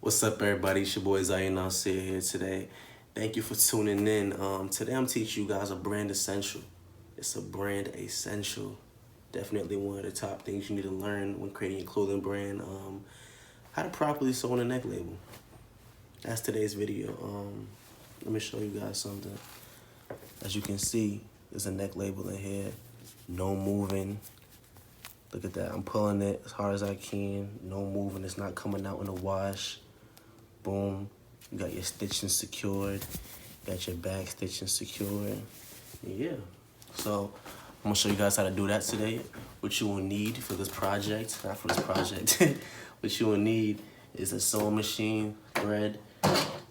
What's up, everybody? It's your boy Zion Nasir here today. Thank you for tuning in. Today I'm teaching you guys a brand essential. It's a brand essential. Definitely one of the top things you need to learn when creating a clothing brand. How to properly sew on a neck label. That's today's video. Let me show you guys something. As you can see, there's a neck label in here. No moving. Look at that. I'm pulling it as hard as I can. No moving. It's not coming out in the wash. Boom. You got your stitching secured. Got your back stitching secured. Yeah. So I'm gonna show you guys how to do that today. What you will need for this project, not for this project. What you will need is a sewing machine, thread,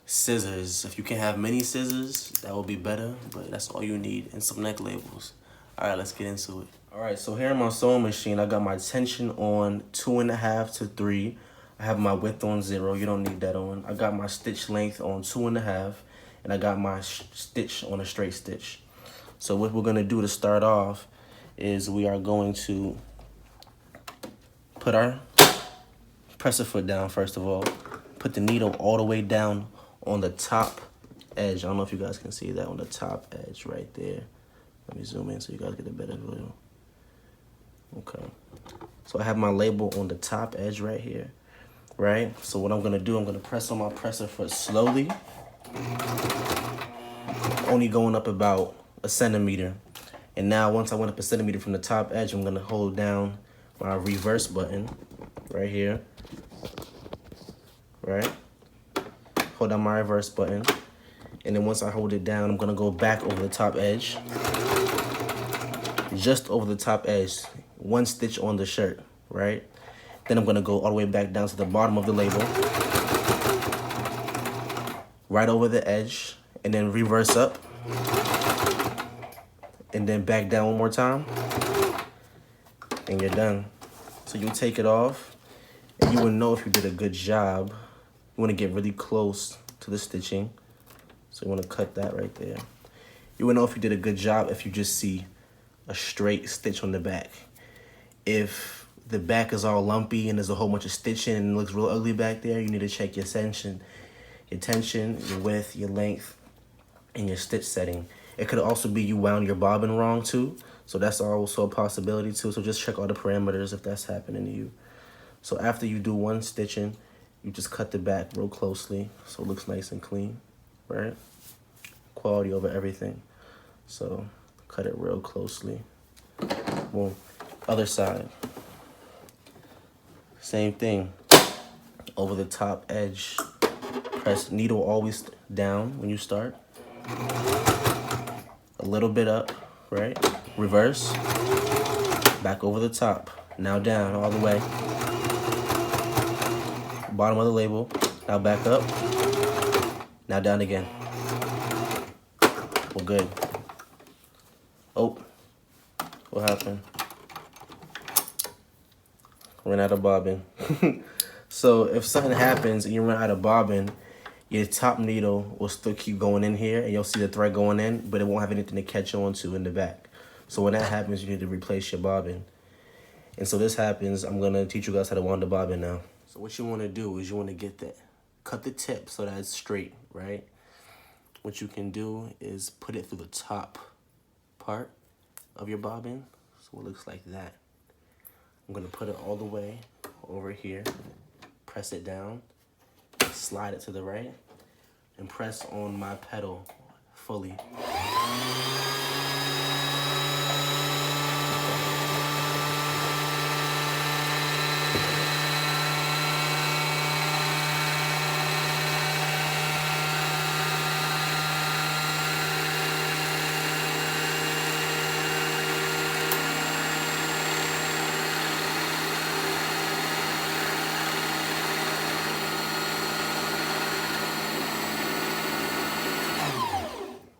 scissors. If you can have many scissors, that would be better, but that's all you need, and some neck labels. All right, let's get into it. All right, so here in my sewing machine, I got my tension on 2.5 to 3. I have my width on 0. You don't need that on. I got my stitch length on 2.5, and I got my stitch on a straight stitch. So what we're gonna do to start off is we are going to put our presser foot down first of all. Put the needle all the way down on the top edge. I don't know if you guys can see that on the top edge right there. Let me zoom in so you guys get a better view. Okay. So I have my label on the top edge right here, right? So what I'm gonna do, I'm gonna press on my presser foot slowly, only going up about a centimeter. And now once I went up a centimeter from the top edge, I'm gonna hold down my reverse button right here, right? Hold down my reverse button. And then once I hold it down, I'm gonna go back over the top edge, just over the top edge, 1 stitch on the shirt, right? Then I'm gonna go all the way back down to the bottom of the label, right over the edge, and then reverse up, and then back down one more time, and you're done. So you take it off, and you will know if you did a good job. You wanna get really close to the stitching, so you wanna cut that right there. You will know if you did a good job if you just see a straight stitch on the back. If the back is all lumpy and there's a whole bunch of stitching and it looks real ugly back there, you need to check your tension, your width, your length, and your stitch setting. It could also be you wound your bobbin wrong too, so that's also a possibility too. So just check all the parameters if that's happening to you. So after you do 1 stitching, you just cut the back real closely so it looks nice and clean, right? Quality over everything. So cut it real closely. Boom. Other side. Same thing. Over the top edge. Press needle always down when you start. A little bit up, right? Reverse. Back over the top. Now down all the way. Bottom of the label. Now back up. Now down again. Well, good. Oh, what happened? Ran out of bobbin. So if something happens and you run out of bobbin, your top needle will still keep going in here and you'll see the thread going in, but it won't have anything to catch on to in the back. So when that happens, you need to replace your bobbin. And so this happens, I'm gonna teach you guys how to wind the bobbin now. So what you wanna do is you wanna cut the tip so that it's straight, right? What you can do is put it through the top part of your bobbin, so it looks like that. I'm gonna put it all the way over here, press it down, slide it to the right, and press on my pedal fully.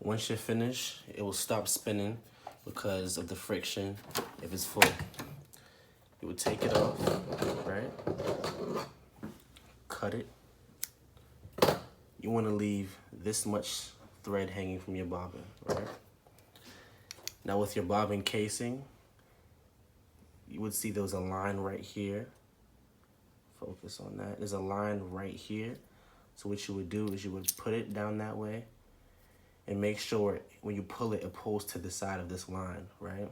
Once you're finished, it will stop spinning because of the friction if it's full. You would take it off, right? Cut it. You want to leave this much thread hanging from your bobbin, right? Now with your bobbin casing, you would see there was a line right here Focus on that. There's a line right here. So what you would do is you would put it down that way and make sure when you pull it, it pulls to the side of this line, right?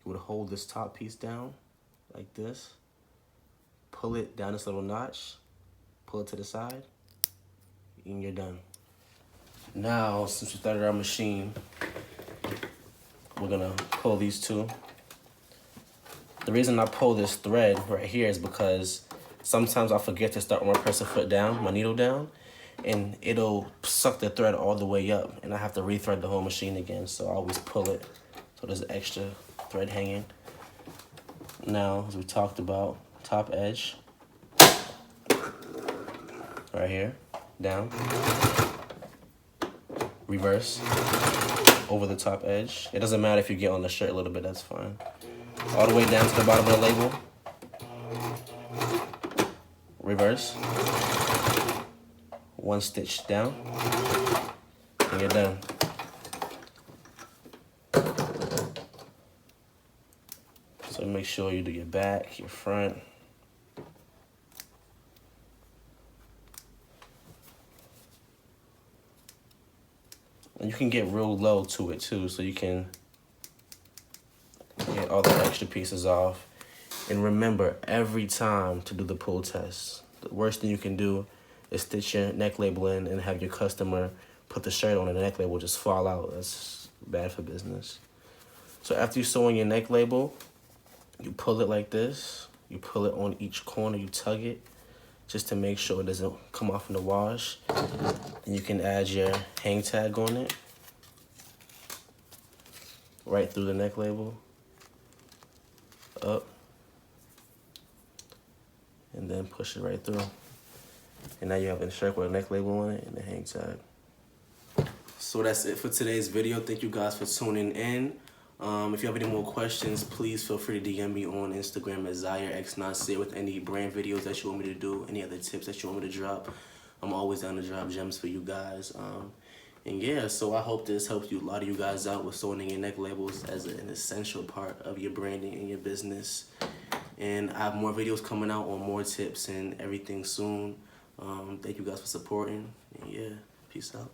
You would hold this top piece down like this, pull it down this little notch, pull it to the side, and you're done. Now, since we started our machine, we're gonna pull these two. The reason I pull this thread right here is because sometimes I forget to start when I press the foot down, my needle down, and it'll suck the thread all the way up, and I have to rethread the whole machine again, so I always pull it so there's extra thread hanging. Now, as we talked about, top edge, right here, down, reverse, over the top edge. It doesn't matter if you get on the shirt a little bit, that's fine. All the way down to the bottom of the label. Reverse. One stitch down. And you're done. So make sure you do your back, your front. And you can get real low to it too, so you can get all the extra pieces off. And remember, every time to do the pull test, the worst thing you can do is stitch your neck label in and have your customer put the shirt on and the neck label just fall out. That's bad for business. So after you sew in your neck label, you pull it like this. You pull it on each corner, you tug it just to make sure it doesn't come off in the wash. And you can add your hang tag on it right through the neck label. Up, and then push it right through. And now you have a shirt with a neck label on it and a hang tag. So that's it for today's video. Thank you guys for tuning in. If you have any more questions, please feel free to DM me on Instagram at ZairX9Say with any brand videos that you want me to do, any other tips that you want me to drop. I'm always down to drop gems for you guys. And yeah, so I hope this helps you, a lot of you guys out with sewing in your neck labels as an essential part of your branding and your business. And I have more videos coming out on more tips and everything soon. Thank you guys for supporting. And yeah, peace out.